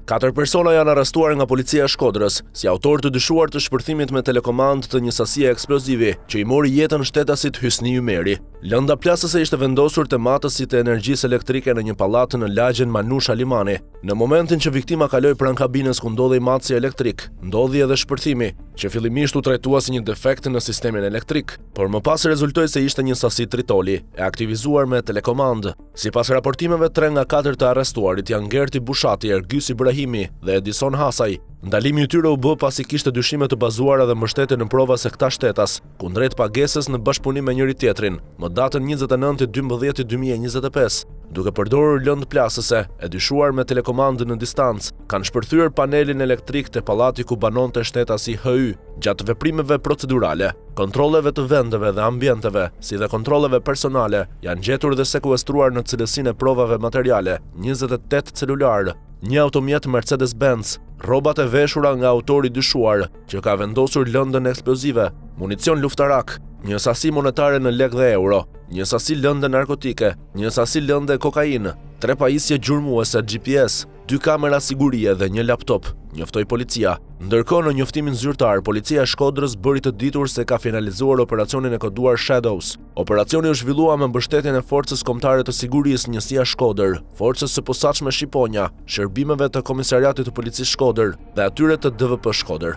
4 persona janë arrestuar nga policia e Shkodrës si autor të dyshuar të shpërthimit me telekomand të një sasie eksplozivi që i mori jetën shtetasit Hysni Ymeri. Lënda plasëse ishte vendosur te matësit e energjisë elektrike në një pallat në lagjen Manush Alimani. Në momentin që viktima kaloi pranë kabinës ku ndodhej matësi elektrik, ndodhi edhe shpërthimi, që fillimisht u trajtua si një defekt në sistemin elektrik, por më pas rezultoi se ishte një sasi tritoli e aktivizuar me telekomand. Sipas raportimeve, 3 nga 4 të arrestuarit janë Gerti Bushati, Ergjys Ibrahimi dhe Edison Hasaj. Ndalimi i tyre u bë pasi kishte dyshime të bazuara dhe mbështetje në prova se këta shtetas kundrejt pagesës në bashkëpunim me njëri tjetrin, më datën 29/12/2025, duke përdorur lëndë plasëse e dyshuar me telekomandë në distancë, kanë shpërthyer panelin elektrik te pallati ku banonte shtetasi HY. Gjatë veprimeve procedurale, kontrolleve të vendeve dhe ambienteve, si dhe kontrolleve personale, janë gjetur dhe sekuestruar në cilësinë e provave materiale 28 celularë, një automjet Mercedes-Benz, rrobat e veshura nga autori dyshuar, që ka vendosur lëndën eksplozive, municion luftarak, një sasi monetare në lek dhe euro, një sasi lënde narkotike, një sasi lënde kokainë, 3 pajisje gjurmuese GPS, 2 kamera sigurie dhe një laptop, njoftoi policia. Ndërkohë, në njoftimin zyrtar, policia e Shkodrës bëri të ditur se ka finalizuar operacionin e koduar Shadows. Operacioni u zhvillua me mbështetjen e Forcës Kombëtare të Sigurisë Njësia Shkodër, Forcës së Posaçme Shqiponja, shërbimeve të Komisariatit të Policisë Shkodër dhe atyre të DVP Shkodër.